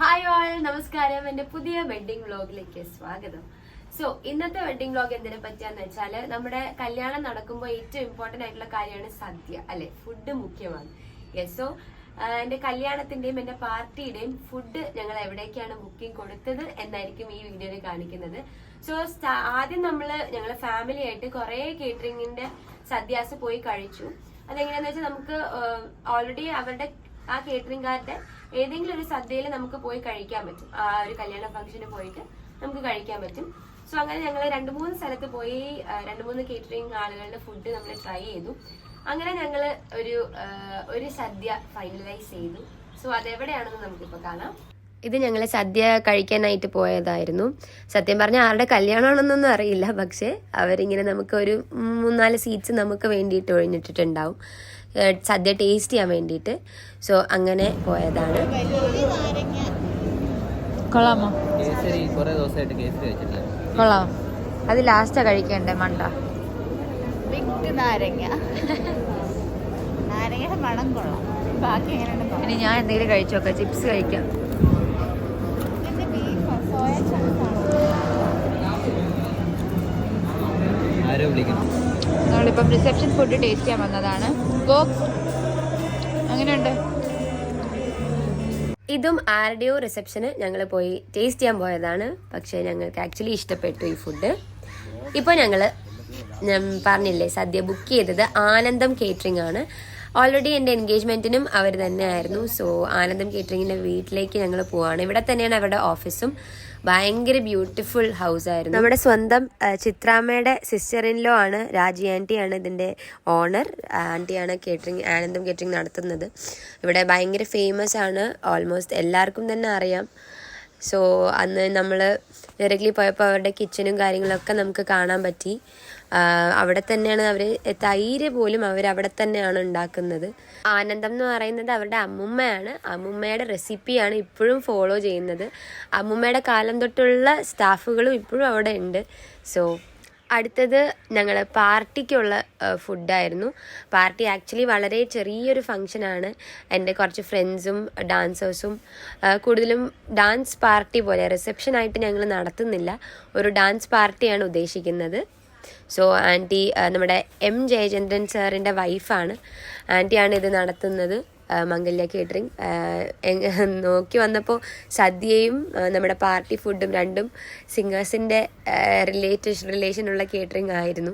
Hi all, നമസ്കാരം. എൻ്റെ പുതിയ വെഡിങ് വ്ലോഗിലേക്ക് സ്വാഗതം. സോ ഇന്നത്തെ വെഡിങ് വ്ലോഗ് എന്തിനെ പറ്റിയാന്ന് വെച്ചാല് നമ്മുടെ കല്യാണം നടക്കുമ്പോൾ ഏറ്റവും ഇമ്പോർട്ടന്റ് ആയിട്ടുള്ള കാര്യമാണ് സദ്യ, അല്ലെ? ഫുഡ് മുഖ്യമാണ്. യെസ്. സോ എന്റെ കല്യാണത്തിന്റെയും എന്റെ പാർട്ടിയുടെയും ഫുഡ് ഞങ്ങൾ എവിടേക്കാണ് ബുക്കിംഗ് കൊടുത്തത് എന്നായിരിക്കും ഈ വീഡിയോയിൽ കാണിക്കുന്നത്. സോ ആദ്യം ഞങ്ങള് ഫാമിലി ആയിട്ട് കുറെ കേറ്ററിംഗിന്റെ സദ്യാസ് പോയി കഴിച്ചു. അതെങ്ങനെയാന്ന് വെച്ചാൽ നമുക്ക് ഓൾറെഡി അവരുടെ ആ കേറ്ററിംഗുകാരുടെ ഏതെങ്കിലും ഒരു സദ്യയിൽ നമുക്ക് പോയി കഴിക്കാൻ പറ്റും. ആ ഒരു കല്യാണ ഫംഗ്ഷന് പോയിട്ട് നമുക്ക് കഴിക്കാൻ പറ്റും. സോ അങ്ങനെ ഞങ്ങൾ 2-3 സ്ഥലത്ത് പോയി 2-3 കേറ്ററിംഗ് ആളുകളുടെ ഫുഡ് നമ്മൾ ട്രൈ ചെയ്തു. അങ്ങനെ ഞങ്ങള് ഒരു സദ്യ ഫൈനലൈസ് ചെയ്തു. സോ അതെവിടെയാണെന്ന് നമുക്കിപ്പോ കാണാം. ഇത് ഞങ്ങൾ സദ്യ കഴിക്കാനായിട്ട് പോയതായിരുന്നു. സത്യം പറഞ്ഞാൽ ആരുടെ കല്യാണമാണെന്നൊന്നും അറിയില്ല, പക്ഷെ അവരിങ്ങനെ നമുക്ക് ഒരു 3-4 സീറ്റ്സ് നമുക്ക് വേണ്ടിയിട്ട് ഒഴിഞ്ഞിട്ടിട്ടുണ്ടാവും സദ്യ ടേസ്റ്റ് ചെയ്യാൻ വേണ്ടിയിട്ട്. സോ അങ്ങനെ പോയതാണ്. കൊള്ളാമോ? കൊള്ളാം. അത് ലാസ്റ്റാ കഴിക്കണ്ടേ മണ്ട. നാരങ്ങയുടെ മണം കൊള്ളാം. ബാക്കി എങ്ങനെയുണ്ട്? ഇനി ഞാൻ എന്തെങ്കിലും കഴിച്ചോക്കാം. ചിപ്സ് കഴിക്കാം. നമ്മളിപ്പം റിസപ്ഷൻ ഫുഡ് ടേസ്റ്റ് ചെയ്യാൻ വന്നതാണ്. അങ്ങനെയുണ്ട്. ഇതും ആരുടെയോ റിസപ്ഷന് ഞങ്ങൾ പോയി ടേസ്റ്റ് ചെയ്യാൻ പോയതാണ്. പക്ഷെ ഞങ്ങൾക്ക് ആക്ച്വലി ഇഷ്ടപ്പെട്ടു ഈ ഫുഡ്. ഇപ്പോൾ ഞാൻ പറഞ്ഞില്ലേ സദ്യ ബുക്ക് ചെയ്തത് ആനന്ദം കേറ്ററിംഗ് ആണ്. ഓൾറെഡി എൻ്റെ എൻഗേജ്മെന്റിനും അവർ തന്നെയായിരുന്നു. സോ ആനന്ദം കേറ്ററിംഗിന്റെ വീട്ടിലേക്ക് ഞങ്ങൾ പോവാണ്. ഇവിടെ തന്നെയാണ് അവരുടെ ഓഫീസും. ഭയങ്കര ബ്യൂട്ടിഫുൾ ഹൗസ് ആയിരുന്നു. നമ്മുടെ സ്വന്തം ചിത്രാമ്മയുടെ സിസ്റ്റർ-ഇൻ-ലോ ആണ്, രാജി ആൻറ്റിയാണ് ഇതിൻ്റെ ഓണർ. ആൻറ്റിയാണ് ആനന്ദം കേറ്ററിംഗ് നടത്തുന്നത്. ഇവിടെ ഭയങ്കര ഫേമസ് ആണ്, ഓൾമോസ്റ്റ് എല്ലാവർക്കും തന്നെ അറിയാം. സോ അന്ന് നമ്മൾ ഡയറക്റ്റ്ലി പോയപ്പോൾ അവരുടെ കിച്ചനും കാര്യങ്ങളൊക്കെ നമുക്ക് കാണാൻ പറ്റി. അവിടെ തന്നെയാണ് അവർ തൈര് പോലും അവിടെ തന്നെയാണ് ഉണ്ടാക്കുന്നത്. ആനന്ദം എന്ന് പറയുന്നത് അവരുടെ അമ്മുമ്മയാണ്. അമ്മുമ്മയുടെ റെസിപ്പിയാണ് ഇപ്പോഴും ഫോളോ ചെയ്യുന്നത്. അമ്മുമ്മയുടെ കാലം തൊട്ടുള്ള സ്റ്റാഫുകളും ഇപ്പോഴും അവിടെ ഉണ്ട്. സോ അടുത്തത് ഞങ്ങൾ പാർട്ടിക്കുള്ള ഫുഡായിരുന്നു. പാർട്ടി ആക്ച്വലി വളരെ ചെറിയൊരു ഫംഗ്ഷനാണ്. എൻ്റെ കുറച്ച് ഫ്രണ്ട്സും ഡാൻസേഴ്സും, കൂടുതലും ഡാൻസ് പാർട്ടി പോലെ റിസപ്ഷനായിട്ട് ഞങ്ങൾ നടത്തുന്നില്ല, ഒരു ഡാൻസ് പാർട്ടിയാണ് ഉദ്ദേശിക്കുന്നത്. സോ ആൻറ്റി നമ്മുടെ M ജയചന്ദ്രൻ സാറിൻ്റെ വൈഫാണ്. ആൻറ്റിയാണ് ഇത് നടത്തുന്നത്, മംഗല്യ കേറ്ററിംഗ്. നോക്കി വന്നപ്പോൾ സദ്യയും നമ്മുടെ പാർട്ടി ഫുഡും രണ്ടും സിംഗേഴ്സിൻ്റെ റിലേഷനുള്ള കേറ്ററിംഗ് ആയിരുന്നു.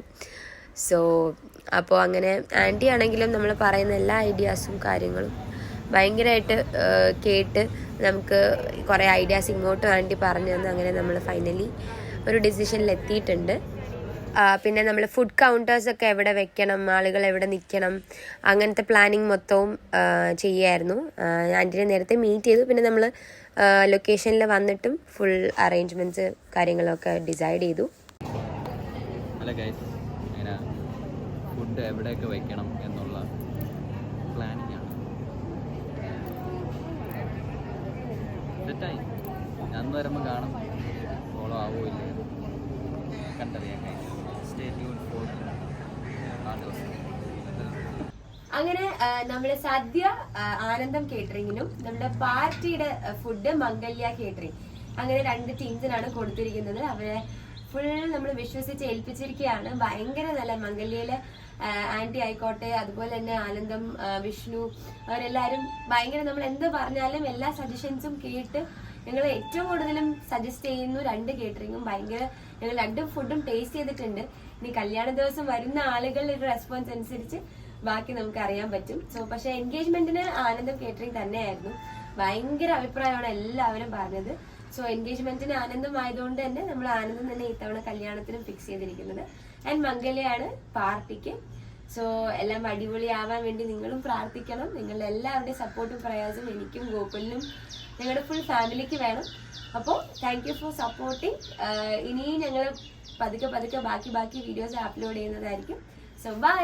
സോ അപ്പോൾ അങ്ങനെ ആൻറ്റി ആണെങ്കിലും നമ്മൾ പറയുന്ന എല്ലാ ഐഡിയാസും കാര്യങ്ങളും ഭയങ്കരമായിട്ട് കേട്ട് നമുക്ക് കുറേ ഐഡിയാസ് ഇങ്ങോട്ടും ആൻറ്റി പറഞ്ഞു തന്നു. അങ്ങനെ നമ്മൾ ഫൈനലി ഒരു ഡിസിഷനിൽ എത്തിയിട്ടുണ്ട്. പിന്നെ നമ്മൾ ഫുഡ് കൗണ്ടേഴ്സൊക്കെ എവിടെ വെക്കണം, ആളുകൾ എവിടെ നിൽക്കണം, അങ്ങനത്തെ പ്ലാനിങ് മൊത്തവും ചെയ്യായിരുന്നു. ആൻറ്റിനെ നേരത്തെ മീറ്റ് ചെയ്തു. പിന്നെ നമ്മൾ ലൊക്കേഷനിൽ വന്നിട്ടും ഫുൾ അറേഞ്ച്മെൻറ്റ്സ് കാര്യങ്ങളൊക്കെ ഡിസൈഡ് ചെയ്തു. ഫുഡ് എവിടെയൊക്കെ വെക്കണം എന്നുള്ള പ്ലാനിങ് ആണ്. സെറ്റായി. ഞാൻ വരുമ്പോൾ കാണാം ഫോളോ ആവോ ഇല്ല കണ്ടറിയാം. അങ്ങനെ നമ്മള് സദ്യ ആനന്ദം കേറ്ററിംഗിനും നമ്മുടെ പാർട്ടിയുടെ ഫുഡ് മംഗല്യ കേറ്ററിംഗ്, അങ്ങനെ 2 ടീംസിനാണ് കൊടുത്തിരിക്കുന്നത്. അവരെ ഫുൾ നമ്മൾ വിശ്വസിച്ച് ഏൽപ്പിച്ചിരിക്കുകയാണ്. ഭയങ്കര നല്ല മംഗല്യയിലെ ആന്റി ആയിക്കോട്ടെ, അതുപോലെ തന്നെ ആനന്ദം, വിഷ്ണു, അവരെല്ലാരും ഭയങ്കര, നമ്മൾ എന്ത് പറഞ്ഞാലും എല്ലാ സജഷൻസും കേട്ട് ഞങ്ങൾ ഏറ്റവും കൂടുതലും സജസ്റ്റ് ചെയ്യുന്നു 2 കേറ്ററിംഗും. ഭയങ്കര ഞങ്ങൾ 2 ഫുഡും ടേസ്റ്റ് ചെയ്തിട്ടുണ്ട്. ഇനി കല്യാണ ദിവസം വരുന്ന ആളുകളുടെ ഒരു റെസ്പോൺസ് അനുസരിച്ച് ബാക്കി നമുക്ക് അറിയാൻ പറ്റും. സോ പക്ഷെ എൻഗേജ്മെന്റിന് ആനന്ദം കേറ്ററിംഗ് തന്നെയായിരുന്നു. ഭയങ്കര അഭിപ്രായമാണ് എല്ലാവരും പറഞ്ഞത്. സോ എൻഗേജ്മെന്റിന് ആനന്ദം ആയതുകൊണ്ട് തന്നെ നമ്മൾ ആനന്ദം തന്നെ ഇത്തവണ കല്യാണത്തിനും ഫിക്സ് ചെയ്തിരിക്കുന്നത്. ആൻഡ് മംഗല്യാണ് പാർട്ടിക്ക്. സോ എല്ലാം അടിപൊളിയാവാൻ വേണ്ടി നിങ്ങളും പ്രാർത്ഥിക്കണം. നിങ്ങളുടെ എല്ലാവരുടെയും സപ്പോർട്ടും പ്രയാസവും എനിക്കും ഗോകുലിനും ഞങ്ങളുടെ ഫുൾ ഫാമിലിക്ക് വേണം. അപ്പോൾ താങ്ക് യു ഫോർ സപ്പോർട്ടിങ്. ഇനിയും ഞങ്ങൾ പതുക്കെ ബാക്കി വീഡിയോസ് അപ്ലോഡ് ചെയ്യുന്നതായിരിക്കും. So by.